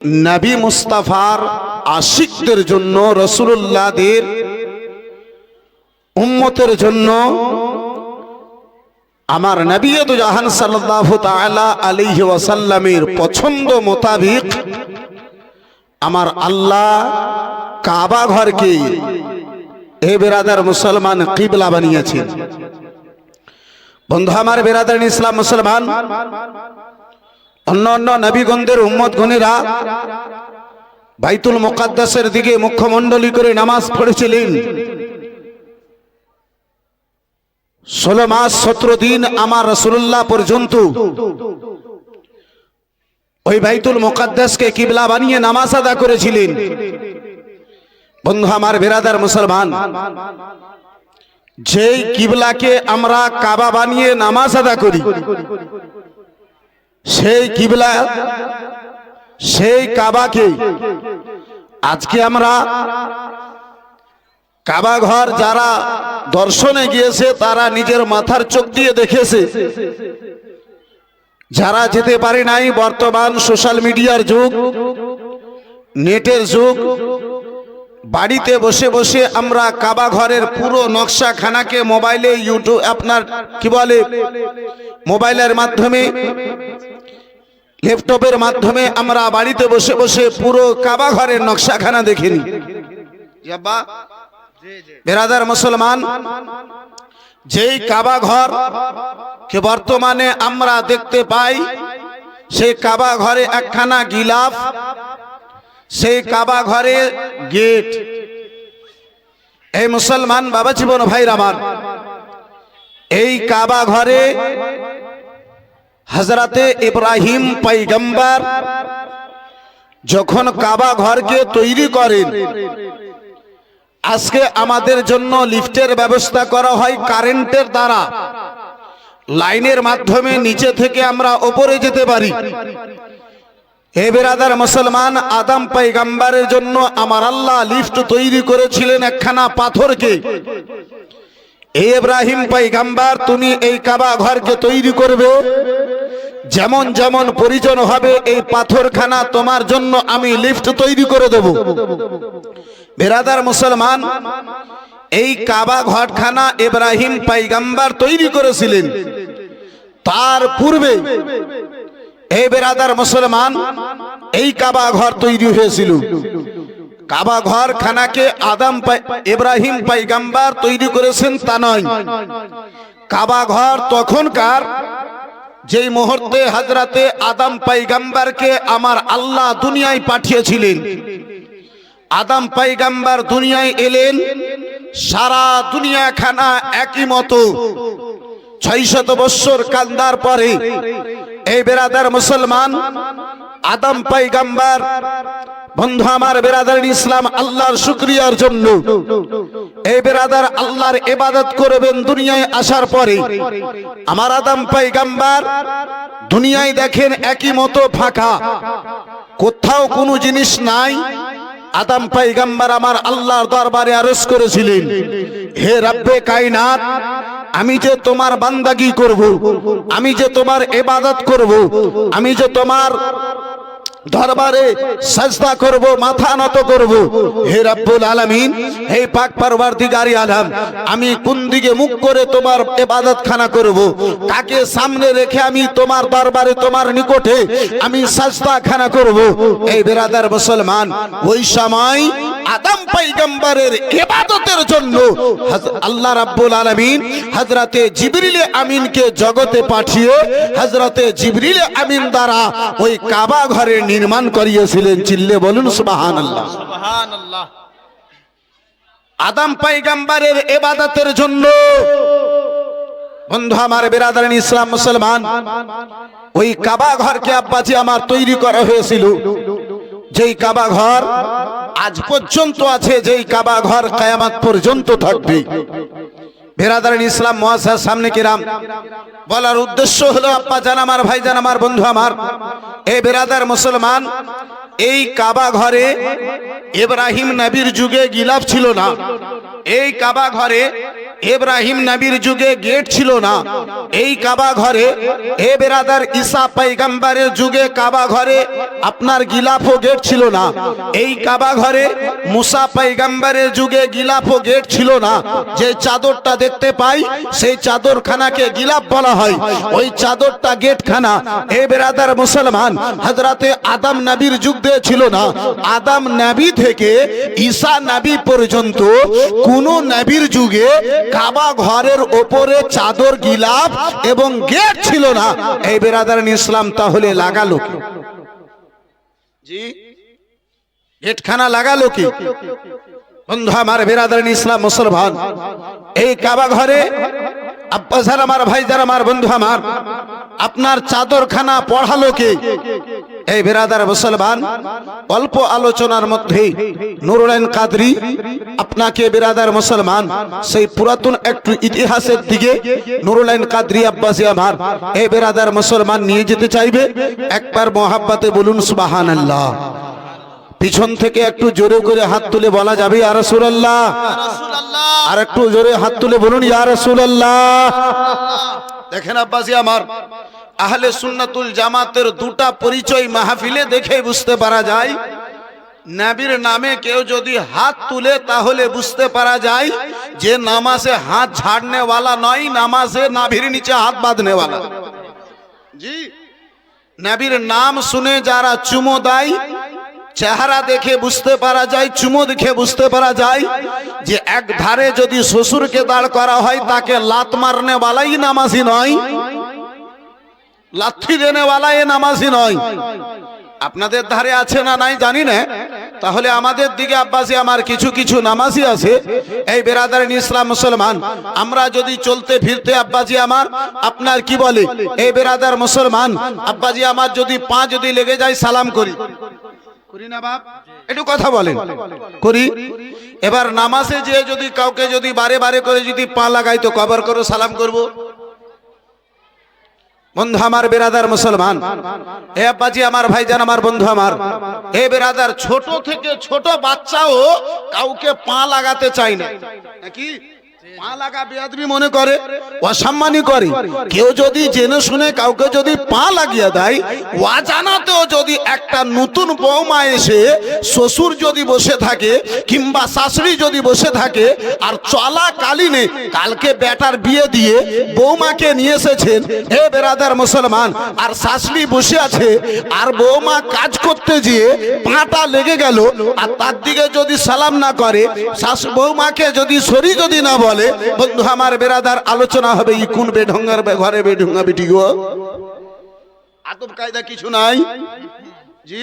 নবী মুস্তাফার আশিকদের জন্য, রাসূলুল্লাহদের উম্মতের জন্য আমার নবী দু জাহান সাল্লাল্লাহু তাআলা আলাইহি ওয়াসাল্লামের পছন্দ মোতাবেক আমার আল্লাহ কাবা ঘরকে হে বেরাদার মুসলমান কিবলা বানিয়েছেন। বন্ধু আমার বেরাদার ইসলাম মুসলমান, অন্য অন্য নবীগণদের উম্মতগণেরা বাইতুল মুকাদ্দাসের দিকে মুখমণ্ডলী করে নামাজ পড়েছিলেন। 16 মাস 17 দিন আমার রাসূলুল্লাহ পর্যন্ত ওই বাইতুল মুকাদ্দাসকে কিবলা বানিয়ে নামাজ আদা করেছিলেন। বন্ধু আমার বেরাদার মুসলমান, যেই কিবলাকে আমরা কাবা বানিয়ে নামাজ আদা করি, সেই কিবলা, সেই কাবাকে আজকে আমরা কাবা ঘর যারা দর্শনে গিয়েছে তারা নিজের মাথার চোখ দিয়ে দেখেছে, যারা যেতে পারে নাই, বর্তমান সোশ্যাল মিডিয়ার যুগ, নেটের যুগ, বাড়িতে বসে বসে আমরা কাবা ঘরের পুরো নকশাখানাকে মোবাইলে, ইউটিউব, আপনার কি বলে, মোবাইলের মাধ্যমে, ল্যাপটপের মাধ্যমে আমরা বাড়িতে বসে বসে পুরো কাবা ঘরের নকশাখানা দেখে নিই। বেরাদার মুসলমান, যেই কাবা ঘর কে বর্তমানে আমরা দেখতে পাই, সেই কাবা ঘরে একখানা গিলাফ, সেই কাবা ঘরে গেট। এই মুসলমান বাবা জীবন ভাইরা আমার, এই কাবা ঘরে হযরতে ইব্রাহিম পয়গম্বর যখন কাবা ঘরকে তৈরি করেন, আজকে আমাদের জন্য লিফটের ব্যবস্থা করা হয় কারেন্টের দ্বারা, লাইনের মাধ্যমে নিচে থেকে আমরা উপরে যেতে পারি। হে বেরাদার মুসলমান, আদম পয়গম্বরের জন্য আমার আল্লাহ লিফট তৈরি করেছিলেন একখানা পাথরকে। হে ইব্রাহিম পয়গম্বর, তুমি এই কাবা ঘরকে তৈরি করবে, যেমন যেমন প্রয়োজন হবে এই পাথরখানা তোমার জন্য আমি লিফট তৈরি করে দেব। বেরাদার মুসলমান, এই কাবা ঘরখানা ইব্রাহিম পয়গম্বর তৈরি করেছিলেন। তার পূর্বে এই বেরাদার মুসলমান, এই কাবা ঘর তৈরি হয়েছিল। কাবা ঘর খানাকে ইব্রাহিম পয়গম্বর তৈরি করেছেন তা নয়। কাবা ঘর তখনকার, যেই মুহূর্তে হযরতে আদম পয়গম্বরকে আমার আল্লাহ দুনিয়ায় পাঠিয়েছিলেন। আদম পয়গম্বর দুনিয়ায় এলেন, সারা দুনিয়া খানা একই মতো 600 বছর কান্দার পরে এই বেরাদার মুসলমান আদম পয়গম্বর, বন্ধু আমার বেরাদার ইসলাম, আল্লাহর শুকরিয়ার জন্য এই বেরাদার আল্লাহর ইবাদত করবেন দুনিয়ায় আসার পরে। আমার আদম পয়গম্বর দুনিয়ায় দেখেন একই মতো ফাঁকা, কোথাও কোনো জিনিস নাই। আদম পয়গম্বর আমার আল্লাহর দরবারে আরজ করেছিলেন, হে রব্বে কায়নাত, আমি যে তোমার বান্দাগি করব, আমি যে তোমার ইবাদত করব, আমি যে তোমার দরবারে সাজদা করব, মাথা নত করব, হে রব্বুল আলামিন, হে পাক পরওয়ারদিগারে আলম, আমি কোন দিকে মুখ করে তোমার ইবাদত খানা করব, কাকে সামনে রেখে আমি তোমার দরবারে, তোমার নিকটে আমি সাজদা খানা করব। এই বেরাদার মুসলমান, ওই সময় আদম পয়গম্বরের ইবাদতের জন্য আল্লাহ রাব্বুল আলামিন হযরতে জিবরিল আমিনকে জগতে পাঠিয়ে হযরতে জিবরিল আমিন দ্বারা ওই কাবা ঘরে নির্মাণ করিয়েছিলেন। চিল্লে বলুন সুবহানাল্লাহ। সুবহানাল্লাহ। আদম পয়গম্বরের ইবাদতের জন্য, বন্ধু আমার বেরাদার ইসলাম মুসলমান, ওই কাবা ঘরকে আব্বাজি আমার তৈরি করা হয়েছিল। যেই কাবা ঘর আজ পর্যন্ত আছে, যেই কাবা ঘর কিয়ামত পর্যন্ত থাকবে। বেরাদারিন ইসলাম মুআজ্জাজ সামনে কিরাম, বলার উদ্দেশ্য হলো আব্বা জান আমার, ভাই জান আমার, বন্ধু আমার, এই বেরাদার মুসলমান, এই কাবা ঘরে ইব্রাহিম নবীর যুগে গিলাফ ছিল না। এই কাবা ঘরে ইব্রাহিম নবীর যুগে গেট ছিল না। এই কাবা ঘরে এ বেরাদার ঈসা পয়গম্বরের যুগে কাবা ঘরে আপনার গিলাফ ও গেট ছিল না। এই কাবা ঘরে মুসা পয়গম্বরের যুগে গিলাফ ও গেট ছিল না। যে চাদরটা দেখতে পাই সেই চাদরখানাকে গিলাফ বলা হয়, ওই চাদরটা গেটখানা। এ বেরাদার মুসলমান, হযরতে আদম নবীর যুগ দিয়ে ছিল না। আদম নবী থেকে ঈসা নবী পর্যন্ত কোন নবীর যুগে কাবা ঘরের ওপরে চাদর, গিলাফ এবং গেট ছিল না। এই বেরাদারিন ইসলাম তাহলে লাগালো কি? জি, গেটখানা লাগালো কি? বন্ধু আমার, বেরাদারিন ইসলাম মুসলমান, এই কাবা ঘরে আব্বা জান আমার, ভাই জান আমার, বন্ধু আমার, আপনার চাদরখানা পড়ালো কে? এই বেরাদার মুসলমান, অল্প আলোচনার মধ্যে নুরুল আইন কাদরি আপনাকে বেরাদার মুসলমান সেই পুরাতন একটু ইতিহাসের দিকে নুরুল আইন কাদরি আব্বাসী আমার, এই বেরাদার মুসলমান নিয়ে যেতে চাইবে। একবার মোহাব্বতে বলুন সুবহানাল্লাহ। পিছন থেকে একটু জোরে করে হাত তুলে বলা যাবে ইয়া রাসূলুল্লাহ। আর একটু জোরে হাত তুলে বলুন ইয়া রাসূলুল্লাহ। দেখেন আব্বাসী আমার, আহলে সুন্নাতুল জামাতের দুটা পরিচয় মাহফিলে দেখে বুঝতে পারা যায়। নবীর নামে কেউ যদি হাত তুলে তাহলে বুঝতে পারা যায় যে নামাজে হাত ঝাড়নে ওয়ালা নয়, নামাজে নাভির নিচে হাত বাঁধনে ওয়ালা। জি, নবীর নাম শুনে যারা চুমো দেয়, চেহারা দেখে বুঝতে পারা যায়, চুমো দেখে বুঝতে পারা যায় যে এক ধারে যদি শ্বশুরকে দাঁড় করা হয় তাকে লাত মারনে ওয়ালাই নামাজি নয়, লাথি দেনে ওয়ালা এ নামাজি নয়। আপনাদের ধারে আছে না নাই জানি না, তাহলে আমাদের দিকে আব্বাসী আমার কিছু কিছু নামাজি আছে। এই বেরাদারিন ইসলাম মুসলমান, আমরা যদি চলতে ফিরতে আব্বাজি আমার আপনার কি বলে, এই বেরাদার মুসলমান আব্বাজি আমার যদি পা যদি লেগে যায় সালাম করি, করি না বাপ? একটু কথা বলেন, করি। এবার নামাজে যে যদি কাউকে যদি বারে বারে করে যদি পা লাগাই তো কবর করে সালাম করব? বন্ধু আমার, বেরাদার মুসলমান, এ আব্বাজি আমার, ভাইজান আমার, বন্ধু আমার, এ বেরাদার, ছোট থেকে ছোট বাচ্চাও কাউকে পা লাগাতে চায় না, নাকি? পা লাগা বেয়াদবি মনে করে, অসম্মানী করে। কেউ যদি জেনে শুনে কাউকে যদি পা লাগিয়ে দেয়, অজানাতেও যদি একটা নতুন বৌমা এসে শ্বশুর যদি বসে থাকে কিংবা শাশুড়ি যদি বসে থাকে, আর চলাকালীনে কালকে বেটার বিয়ে দিয়ে বৌমাকে নিয়ে এসেছেন এ বেরাদার মুসলমান, আর শাশুড়ি বসে আছে আর বৌমা কাজ করতে গিয়ে পাটা লেগে গেল, আর তার দিকে যদি সালাম না করে, বৌমাকে যদি সরি যদি না বলে, বন্ধু আমার বেরাদার, আলোচনা হবে ই কোন বেঢঙ্গার ঘরে বেঢঙ্গা বেটি গো? আদব কায়দা কিছু নাই। জি,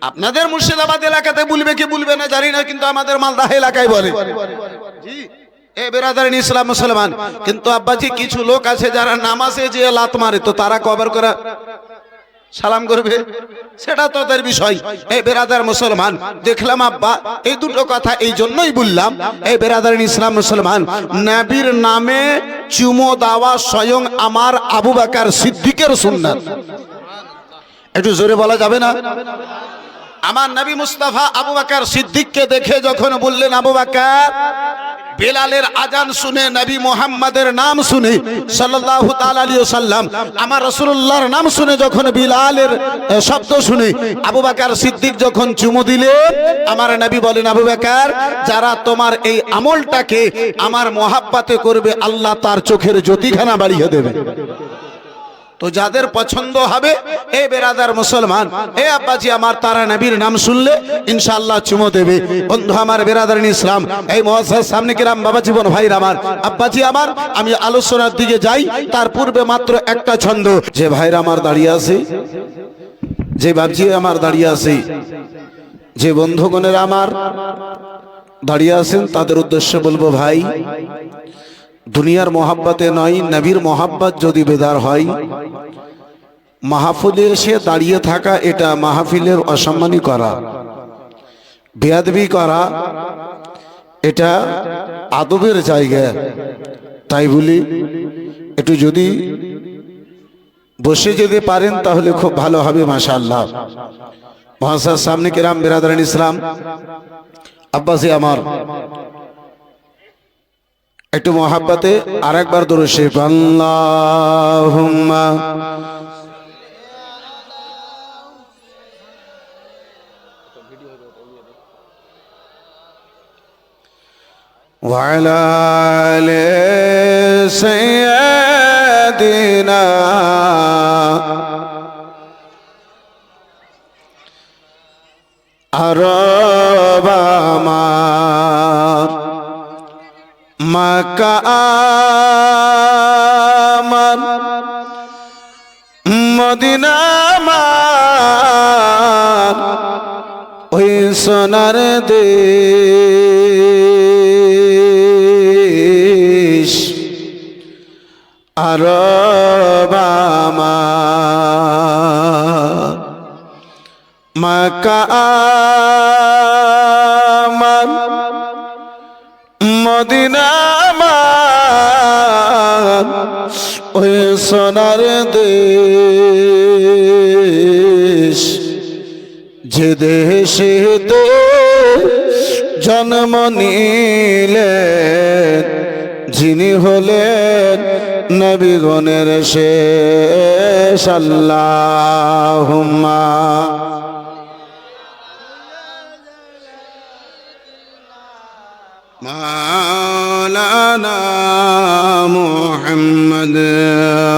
আপনাদের মুর্শিদাবাদ এলাকাতে বলবে কি বলবে না জানি না, কিন্তু আমাদের মালদা এলাকায় বলে। জি, এ বেরাদারিন ইসলাম মুসলমান, কিন্তু আব্বাজি কিছু লোক আছে যারা নামাজে যে লাত মারে, তো তারা কবর করে সালাম করবে, সেটা তাদের বিষয়। এই বেরাদার মুসলমান, দেখলাম আব্বা এই দুটো কথা এই জন্যই বললাম, এই বেরাদারিন ইসলাম মুসলমান, নবীর নামে চুমো দেওয়া স্বয়ং আমার আবু বকর সিদ্দিকের সুন্নাত। একটু জোরে বলা যাবে না? আমার নবী মুস্তাফা আবু বকর সিদ্দিককে দেখে যখন বললেন, আবু বকর, বেলালের আজান শুনে, নবী মুহাম্মাদের নাম শুনে সাল্লাল্লাহু তাআলা আলাইহি ওয়াসাল্লাম, আমার রাসূলুল্লাহর নাম শুনে যখন বিলালের শব্দ শুনে আবু বকর সিদ্দিক যখন চুমু দিলেন, আমার নবী বলেন, আবু বকর, যারা তোমার এই আমলটাকে আমার মহাব্বতে করবে, আল্লাহ তার চোখের জ্যোতিখানা বাড়িয়ে দেবে। তো যাদের পছন্দ হবে এ বেরাদার মুসলমান, এ আব্বাজি আমার, তারা নবীর নাম শুনলে ইনশাআল্লাহ চুমো দেবে। বন্ধু আমার, বেরাদারিন ইসলাম, এই মুআজ্জাজ সামনে কিরাম, বাবা জীবন ভাইরা আমার, আব্বাজি আমার, আমি আলোচনার দিকে যাই তার পূর্বে মাত্র একটা ছন্দ। যে ভাইরা আমার দাঁড়িয়ে আছে, যে বাবজি আমার দাঁড়িয়ে আছে, যে বন্ধুগণেরা আমার দাঁড়িয়ে আছেন, তাদের উদ্দেশ্যে বলবো, ভাই, দুনিয়ার মোহাব্বতে নয়, নবীর মোহাব্বত যদি বেদার হয়, মাহফিলে এসে দাঁড়িয়ে থাকা এটা মাহফিলের অসম্মানী করা, বেয়াদবি করা, এটা আদবের জায়গা, তাই বলি একটু যদি বসে যেতে পারেন তাহলে খুব ভালো হবে। মাশাআল্লাহ। মহাশয় সামনে কিরাম বিরাদরান ইসলাম, আব্বাসি আমার একটু মহাব্বতে আর একবার দরুদ শরীফ আল্লাহুম্মা ওয়া আলা আলি সাইয়্যিদিনা আরবামার মাক্কা আমার মদিনা আমার ওই সোনার দেশ আরব আমার মাক্কা আমার মদিনা আমার ওই সোনার দেশ, যে দেশেতে জন্ম নিলেন যিনি হলেন নবীগণের শেষ। আল্লাহুম্মা মাওলানা মুহাম্মদ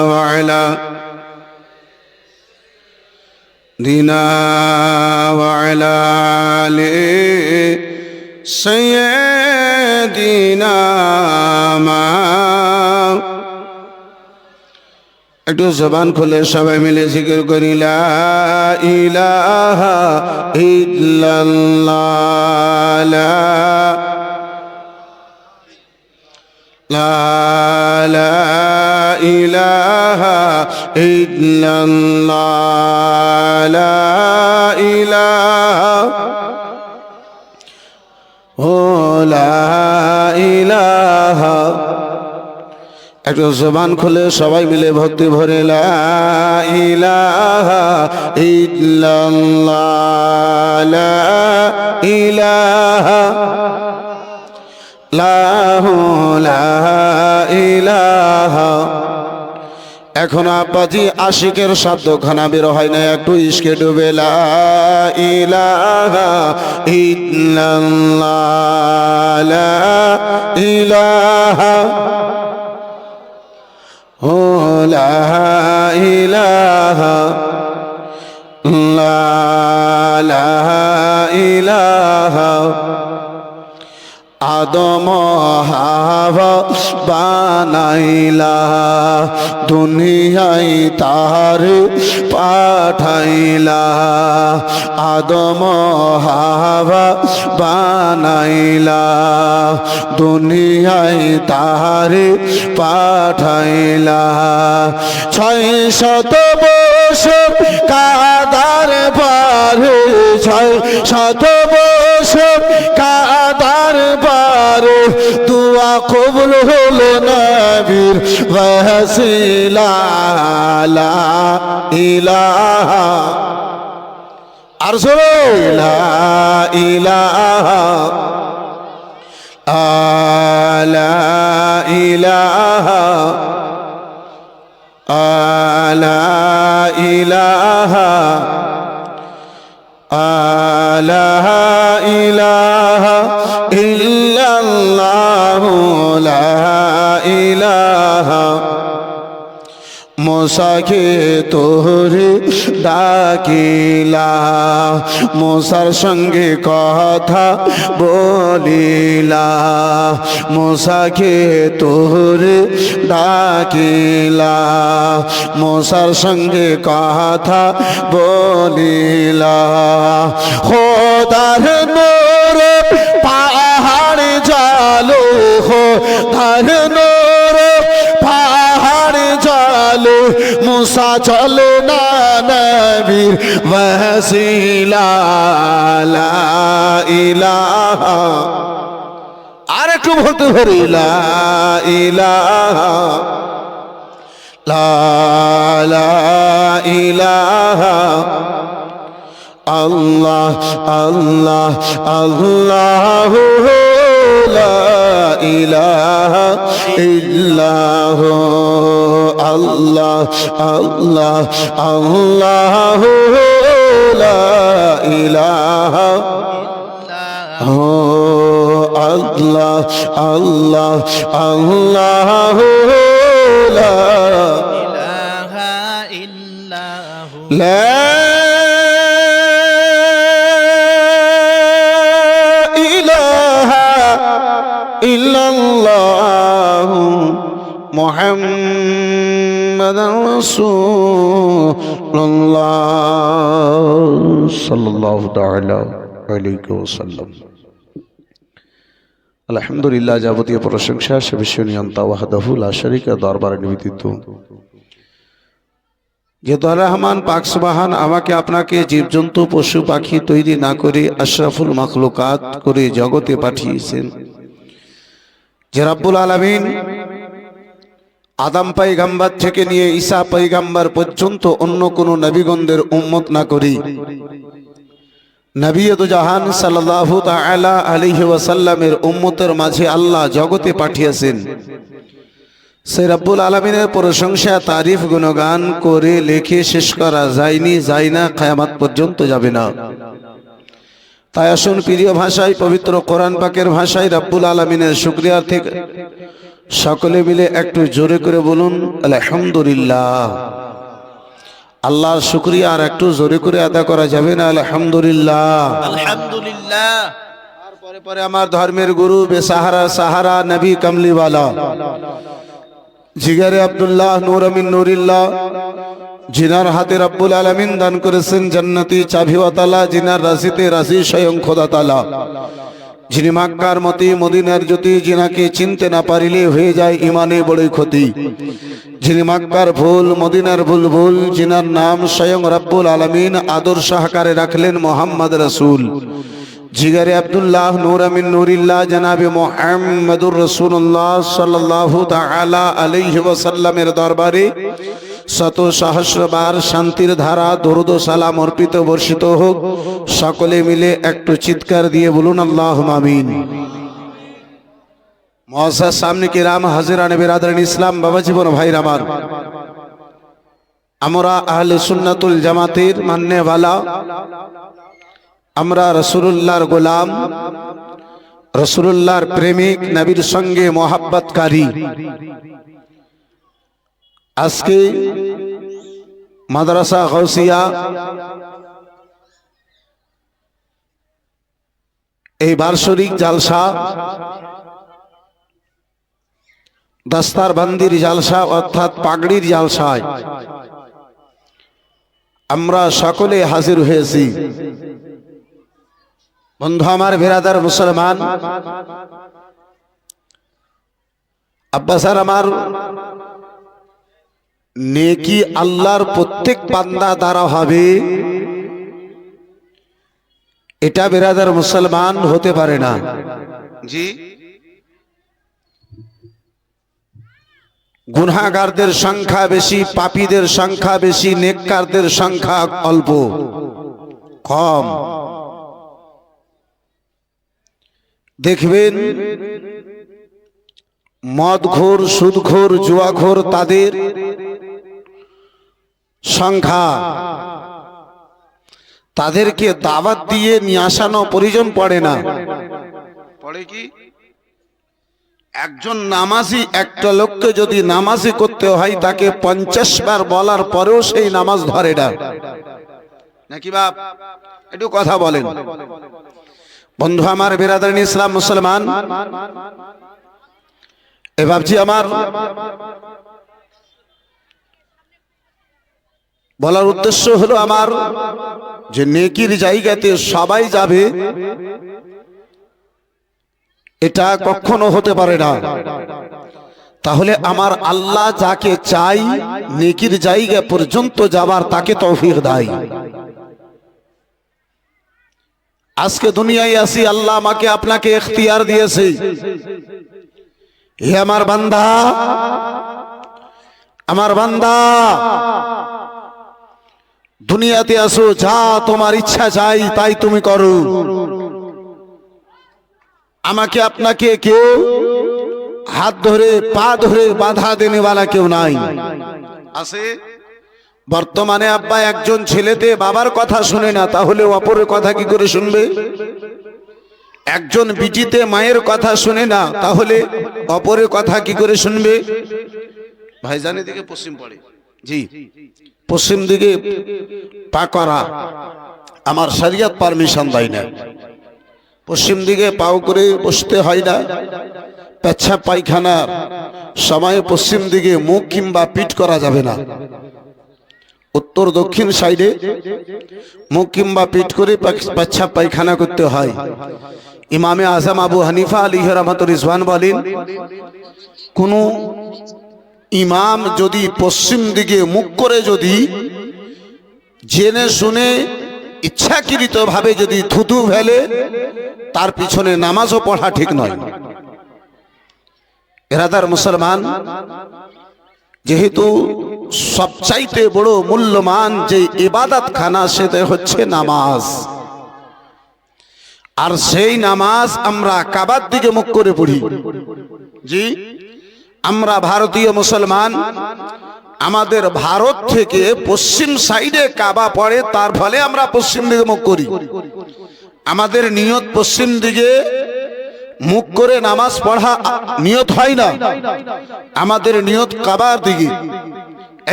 ওয়া আলা দিনা ওয়া আলা আলি সাইয়্যিদিনা। একটু জবান খুলে সবাই মিলে জিকির করি লা ইলাহা ইল্লাল্লাহ, লা ইলাহা ইল্লাল্লাহ, লা ইলাহা ও লা ইলাহা। একটু জবান খুলে সবাই মিলে ভক্তি ভরে লা ইলাহা ইল্লাল্লাহ, লা ইলাহা লা ইলাহা। এখন আব্বাজি আশিকের শব্দখানা বের হয় না, একটু ইশকে ডুবে লা ইলাহা ইল্লাল্লাহ, লা ইলাহা ও লা ইলাহা লা ইলাহা। আদম হাওয়া বানাইলা দুনিয়ায় তার পাঠাইলা, আদম হাওয়া বানাইলা দুনিয়ায় তার পাঠাইলা। 600 বছর কাদার পারে, 600 বছর কাদার পারে দুয়া কবুল হলো নবীর ওয়াসিলা লা ইলাহা। আর জোরে লা ইলাহা লা ইলাহা লা ইলাহা লা ইলাহা ইল্লাল্লাহ, লা ইলাহা। মুসাকে তোরে ডাকিলা, মুসার সঙ্গে কথা বলিলা, মুসাকে তোরে ডাকিলা, মুসার সঙ্গে কথা বলিলা। খোদার নূর পাহাড় জালো, খোদার নূর পাহাড় জালো, মুসা চলে না নবীর ওয়াসিলা লা ইলাহা। একটু বলতে পারি লা ইলাহা লা ইলাহা আল্লাহ আল্লাহ আল্লাহ লা ইলাহা ইল্লাহু আল্লাহ আল্লাহ আল্লাহ লা ইলাহা আল্লাহ আল্লাহ আল্লাহ লা ইলাহা ইল্লাহু লা ইলাহা ইল্লাল্লাহু মুহাম্মাদুর রাসূলুল্লাহ সাল্লাল্লাহু তাআলা আলাইহি ওয়াসাল্লাম। আলহামদুলিল্লাহ, যাবতীয় প্রশংসা সে বিশ্বনিয়ন্তা ওয়াহদাহু লা শারীকা দরবারে নিবেদিত। যে রহমান পাক সুবহান আমাকে আপনাকে জীবজন্তু পশু পাখি তৈরি না করে আশরাফুল মাখলুকাত করে জগতে পাঠিয়েছেন, যে রাব্বুল আলামিন আদম পয়গম্বর থেকে নিয়ে ঈসা পয়গম্বর পর্যন্ত অন্য কোন নবীগণদের উম্মত না করি নবী দু জাহান সাল্লাল্লাহু তাআলা আলাইহি ওয়াসাল্লামের উম্মতের মাঝে আল্লাহ জগতে পাঠিয়েছেন। সেই রব্বুল আলামিনের প্রশংসা তারিফ গুণগান করে লেখে শেষ করা যায়নি, যায় না, কিয়ামত পর্যন্ত যাবে না। তাই আসুন প্রিয় ভাষায় পবিত্র কোরআন পাকের ভাষায় রব্বুল আলামিনের শুকরিয়া থেকে সকলে মিলে একটু জোরে করে বলুন আলহামদুলিল্লাহ। আল্লাহর শুকরিয়া আর একটু জোরে করে আদা করা যাবে না? আলহামদুলিল্লাহ আলহামদুলিল্লাহ। তারপরে পরে আমার ধর্মের গুরু বেসাহারা সাহারা নবী কামলিওয়ালা জিগারে আব্দুল্লাহ নূর আমিন নুরিল্লাহ, জিনার হাতে রব্বুল আলামিন দান করেছেন জান্নাতি চাবিওয়ালা, জিনার রাশিতে রাশি স্বয়ং খোদা তাআলা, যিনি মক্কার মতি মদিনার জ্যোতি, যিনাকে চিনতে না পারিলে হয়ে যায় ইমানে বড়ই ক্ষতি, যিনি মক্কার ফুল মদিনার বুলবুল, যিনার নাম স্বয়ং রব্বুল আলামিন আদর্শ আকারে রাখলেন মোহাম্মদ রাসূল, জিগারে আব্দুল্লাহ নূর আমিন নুরিল্লাহ জনাবে মুহাম্মদুর রাসূলুল্লাহ সাল্লাল্লাহু তাআলা আলাইহি ওয়াসাল্লামের দরবারে শত সহস্রবার শান্তির ধারা দরুদ ও সালাম অর্পিত বর্ষিত হোক। সকলে মিলে একটু চিৎকার দিয়ে বলুন আল্লাহুম্মা আমিন। মুআজ্জাজ সামনে কিরাম হাজিরানে বিরাদরান ইসলাম, বাবা জীবন ভাইরা আমার, আমরা আহলে সুন্নাতুল জামাতের মাননেওয়ালা, আমরা রাসূলুল্লাহর গোলাম, রাসূলুল্লাহর প্রেমিক, নবীর সঙ্গে মোহাব্বতকারী। আজকে মাদ্রাসা গাউসিয়া এই বার্ষিক জালসা, দস্তারবন্দির জালসা অর্থাৎ পাগড়ির জালসায় আমরা সকলে হাজির হয়েছি। বন্ধু আমার, বিরাদার মুসলমান, আব্বাসার আমার, নেকি আল্লাহর প্রত্যেক বান্দা দ্বারা হবে এটা বিরাদার মুসলমান হতে পারে না। জি, গুনাহগারদের সংখ্যা বেশি, পাপীদের সংখ্যা বেশি, নেককারদের সংখ্যা অল্প কম। দেখবেন মদখোর, সুদখোর, জুয়াখোর তাদের সংখ্যা, তাদেরকে দাওয়াত দিয়ে নিয়ে আসানো প্রয়োজন পড়ে না। পড়ে কি? একজন নামাজি, একটা লোককে যদি নামাজি করতে হয় তাকে 50 বার বলার পরেও সেই নামাজ ধরে না, নাকি বাপ? একটু কথা বলেন বন্ধু আমার, বিরাদারিন ইসলাম মুসলমান। এ বাপজি আমার, বলার উদ্দেশ্য হলো আমার যে নেকির জায়গাতে সবাই যাবে এটা কখনো হতে পারে না। তাহলে আমার আল্লাহ যাকে চাই নেকির জায়গা পর্যন্ত যাবার তাকে তৌফিক দেয়। আজকে দুনিয়ায় আসি, আল্লাহ আমাকে আপনাকে ইখতিয়ার দিয়েছে। হে আমার বান্দা, আমার বান্দা, দুনিয়াতে আসো, যা তোমার ইচ্ছা চাই তাই তুমি করো। আমাকে আপনাকে কেউ হাত ধরে পা ধরে বাধা দেনেওয়ালা কেউ নাই। আছে বর্তমানে আব্বা একজন ছেলেতে বাবার কথা শুনে না, তাহলে অপরের কথা কি করে শুনবে? একজন বিটিতে মায়ের কথা শুনে না, তাহলে অপরের কথা কি করে শুনবে? ভাইজানের দিকে পশ্চিম পড়ে, জি পশ্চিম দিকে পা করা আমার শরীয়ত পারমিশন দেয় না। পশ্চিম দিকে পাও করে বসতে হয় না। পেচ্ছাপ পায়খানার সময় পশ্চিম দিকে মুখ কিংবা পিঠ করা যাবে না। উত্তর দক্ষিণ সাইডে মুখ কিংবা পিঠ করে পেচ্ছাপ পায়খানা করতে হয়। ইমামে আজম আবু হানিফা আলাইহি রাহমাতুর রিজওয়ান বলেন, কোন ইমাম যদি পশ্চিম দিকে মুখ করে যদি জেনে শুনে ইচ্ছাকৃত ভাবে যদি থুতু ফেলে, তার পিছনে নামাজও পড়া ঠিক নয়। এরাদার মুসলমান, যেহেতু সবচাইতে বড় মূল্যবান যে ইবাদত খানা সেটা হচ্ছে নামাজ, আর সেই নামাজ আমরা কাবার দিকে মুখ করে পড়ি। জি, আমরা ভারতীয় মুসলমান, আমাদের ভারত থেকে পশ্চিম সাইডে কাবা পড়ে, তার ফলে আমরা পশ্চিম দিকে মুখ করি। আমাদের নিয়ত পশ্চিম দিকে মুখ করে নামাজ পড়া নিয়ত হয় না, আমাদের নিয়ত কাবার দিকে।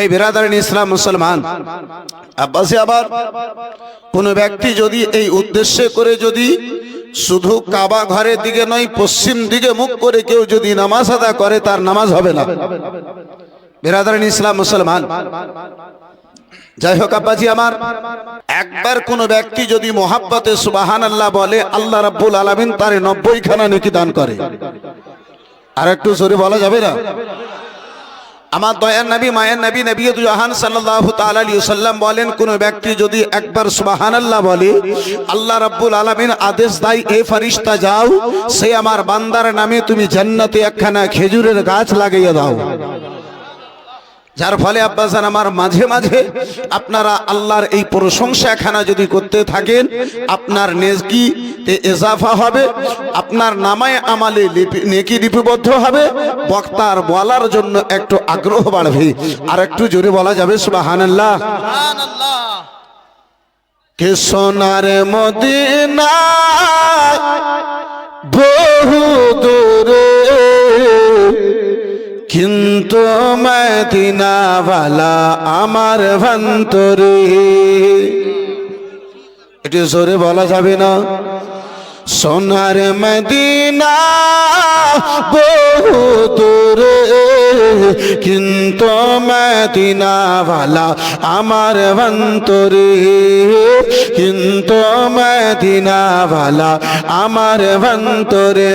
এই বিরাদারিন ইসলাম মুসলমান, আব্বাসে আবার কোন ব্যক্তি যদি এই উদ্দেশ্যে করে যদি শুধু কাবা ঘরের দিকে নয় পশ্চিম দিকে মুখ করে কেউ যদি নামাজ আদা করে, তার নামাজ হবে না। বিরাদারিন ইসলাম মুসলমান, যাই হোক আব্বাজি আমার, একবার কোন ব্যক্তি যদি মোহাব্বতে সুবহানাল্লাহ বলে, আল্লাহ রাব্বুল আলামিন তার 90 খানা নেকি দান করে। আর একটু জোরে বলা যাবে না? আমার দয়ার নবী মায়ের নবী নবী জাহান সাল্লাল্লাহু তাআলা আলাইহি ওয়াসাল্লাম বলেন, কোন ব্যক্তি যদি একবার সুবহানাল্লাহ বলে, আল্লাহ রাব্বুল আলামিন আদেশ দেয়, এ ফেরেশতা যাও, সে আমার বান্দার নামে তুমি জান্নাতে একখানা খেজুরের গাছ লাগিয়ে দাও। যার ফলে আব্বাসান আমার, মাঝে মাঝে আপনারা আল্লাহর এই প্রশংসা খানা যদি করতে থাকেন, আপনার নেকিতে ইজাফা হবে, আপনার নামায়ে আমালে নেকি লিপিবদ্ধ হবে, বক্তার বলার জন্য একটু আগ্রহ বাড়বে। আর একটু জোরে বলা যাবে সুবহানাল্লাহ। কে সোনার মদিনা বহু দূরে, কিন্তু মদিনাওয়ালা আমার ভন্তরে। এটি জোরে বলা যাবে না? সোনার মদিনা বহু দূরে, কিন্তু মদিনাওয়ালা আমার ভন্তরে, কিন্তু মদিনাওয়ালা আমার ভন্তরে।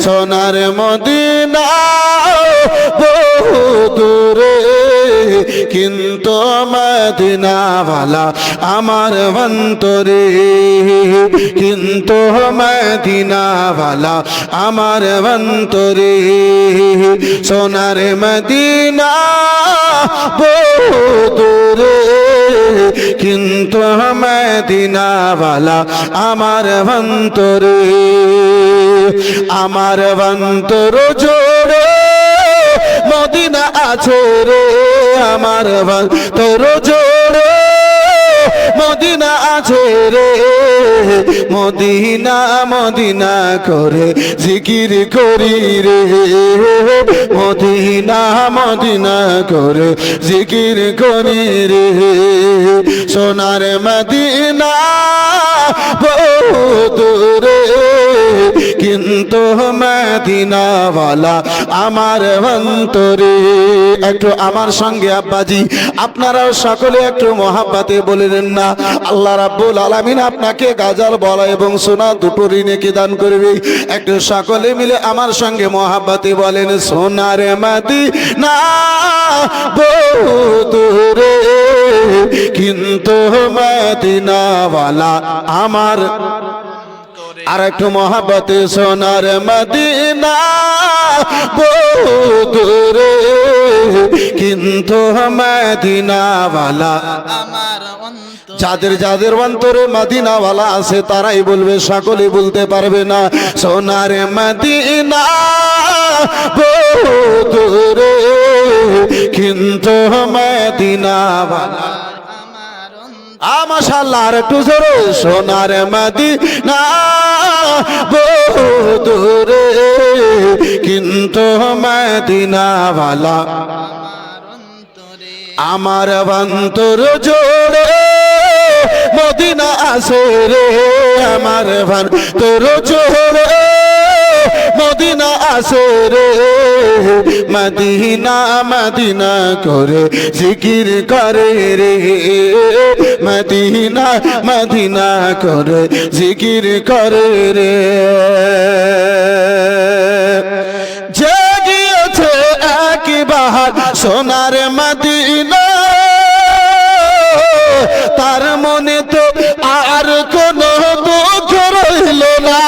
সোনার মদিনা বহু দূরে, কিন্তু মদিনাওয়ালা আমার ভন্তরে, কিন্তু মদিনাওয়ালা আমার ভন্তরে। সোনার মদিনা বহু দূরে, কিন্তু মদিনাওয়ালা আমার ভন্তরে। আমার ভন্তর জোড়ে মদিনা আছে রে, আমার ভন্তর জোড়ে মদিনা আছে রে। মদিনা মদিনা করে জিকির করি রে, মদিনা মদিনা করে জিকির করি রে। সোনার মদিনা বহু দূরে, কিন্তু মদিনাওয়ালা আমার অন্তরে। একটু আমার সঙ্গে আব্বাজি আপনারাও সকলে একটু মহাব্বতে বলেন না, আল্লাহ রাব্বুল আলামিন আপনাকে গাজাল বলা এবং সোনা দুটো নেকি দান করবে। একটু সকলে মিলে আমার সঙ্গে মহাব্বতে বলেন, সোনার মদিনা বহু দূরে কিন্তু মদিনাওয়ালা আমার। আর একটু মহাব্বতে, সোনার মদিনা বহু দূরে কিন্তু মদিনাওয়ালা আমার। যাদের যাদের অন্তরে মদিনাওয়ালা আছে তারাই বলবে, সকলে বলতে পারবে না। সোনার মদিনা বহু দূরে কিন্তু মদিনাওয়ালা মাশাআল্লাহ। আর একটু জোরে, সোনার মদিনা বহু দূরে কিন্তু মদিনাওয়ালা আমার অন্তর জোড়ে মদিনা আছে রে, আমার অন্তর জোড়ে মদিনা আছে রে। মদিনা মদিনা করে জিকির করে রে, মদিনা মদিনা করে জিকির করে রে। যে গিয়েছে একবার সোনার মদিনা তার মনে তো আর কোনো দুঃখ রইল না।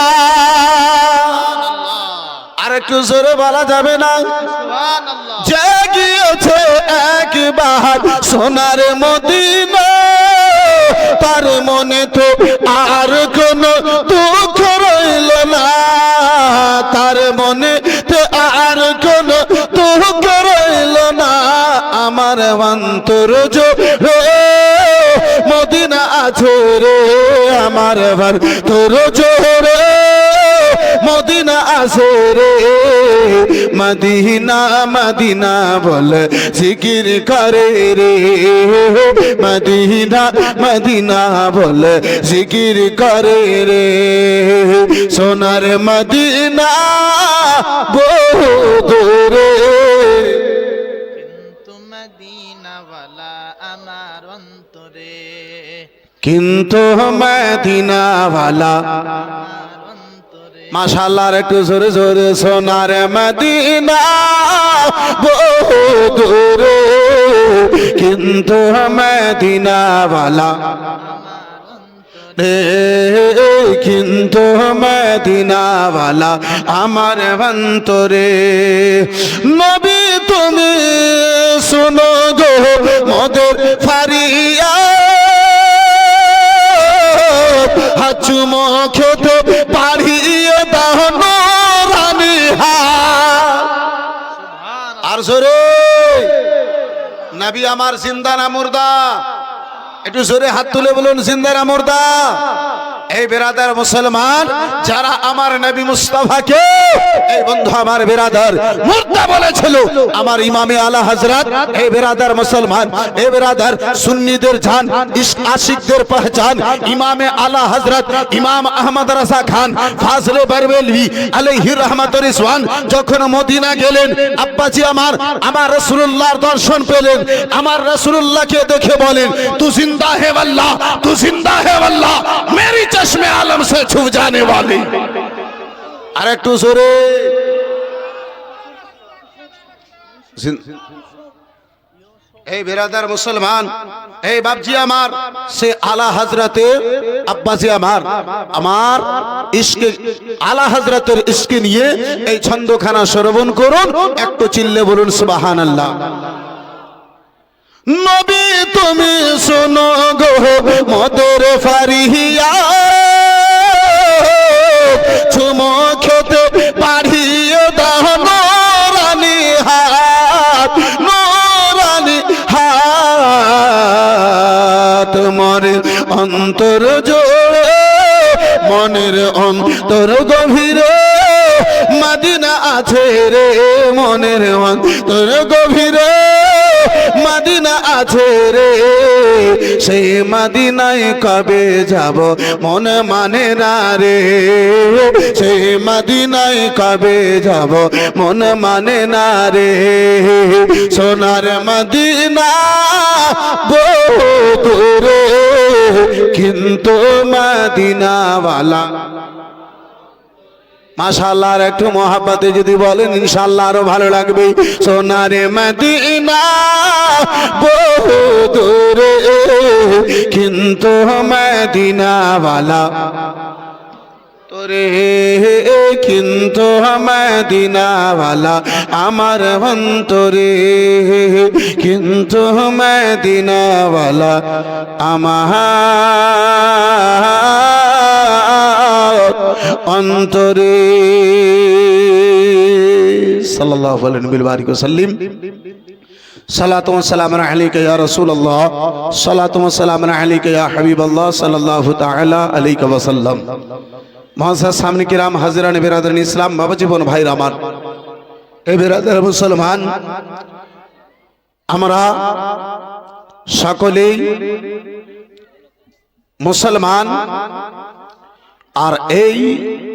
আর একটু জোরে বলা যাবে না? যে গিয়েছে একবার সোনার মদিনা তার মনে তো আর কোনো দুঃখ রইল না, তার মনে তো আর কোনো দুঃখ রইল না। আমার অন্তর জোড়ে মদিনা আছে রে, আমার অন্তর জোড়ে মদিনা আছে রে। মদিনা মদিনা বলে জিকির করে রে, মদিনা মদিনা বলে জিকির করে রে। সোনার মদিনা বহু দূরে কিন্তু মদিনাওয়ালা আমার অন্তরে, কিন্তু মদিনাওয়ালা মাশাআল্লাহ। একটু জোরে জোরে, সোনার মদিনা বহু দূরে কিন্তু মদিনাওয়ালা কিন্তু মদিনাওয়ালা আমার অন্তরে। নবী তুমি শোনো গো মোদের ফারিয়া, চুমো খেতে পাড়িয়ে দাও রানী আর জোরে। নবী আমার জিন্দা না মুর্দা? একটু জোরে হাত তুলে বলুন, জিন্দা না মুর্দা? এই বেরাদার মুসলমান যারা আমার নবী মুস্তাফাকে, এই বন্ধু আমার বেরাদার মুর্দা বলেছিল, আমার ইমামে আলা হযরত, এই বেরাদার মুসলমান, এই বেরাদার সুন্নিদের জান, আশিকদের পহচান, ইমামে আলা হযরত ইমাম আহমদ রাজা খান ফাজলে বরবেলভি আলাইহি রহমাতুর রিজওয়ান যখন মদিনা গেলেন, আব্বাজি আমার রাসূলুল্লাহর দর্শন পেলেন। আমার রাসূলুল্লাহকে দেখে বলেন, তু জিন্দা হে আল্লাহ, তু জিন্দা হে আল্লাহ, মেরি চশমে আলম সে ছুপ জানে वाली। আর একটু জোরে, এই বেরাদার মুসলমান, এই বাপজি আমার, সে আলা হযরতে আব্বাজি আমার ইশকে আলা হযরতের ইশকে নিয়ে এই ছন্দখানা শ্রবণ করুন, একটু চিল্লে বলুন সুবহানাল্লাহ। নবী তুমি শোনো গো মোদের ফারিয়া, চুমো খেতে পাড়িয়ে দাও নোরানি হাত, নোরানি হাত। মনের অন্তর জোড়ে মনের অন্তর গভীরে মদিনা আছে রে, মনের অন্তর গভীরে মদিনা আছে রে, সেই মদিনায় কবে যাব মন মানে না রে, সেই মদিনায় কবে যাব মন মানে না রে। সোনার মদিনা বহু দূরে, কিন্তু মদিনাওয়ালা। মাশাআল্লাহ, আর একটু মহাব্বতে যদি বলেন ইনশাআল্লাহ আরো ভালো লাগবে। সোনারে মদিনা বহু দূরে, কিন্তু মদিনাওয়ালা তোরে, কিন্তু মদিনাওয়ালা আমার অন্তরে, কিন্তু মদিনাওয়ালা আমার অন্তরে। সাল্লাল্লাহু আলাইহি ওয়াসাল্লাম। সালাতু ওয়া সালামু আলাইকা ইয়া রাসূলুল্লাহ, সালাতু ওয়া সালামু আলাইকা ইয়া হাবিবাল্লাহ, সাল্লাল্লাহু তাআলা আলাইহি ওয়া সাল্লাম। মহাসাদ সামনে কিরাম, হাজিরানে বিরাদরান ইসলাম, বাবা জীবন ভাইরা আমার, এই বিরাদর মুসলমান, আমরা সকলেই মুসলমান। আর এই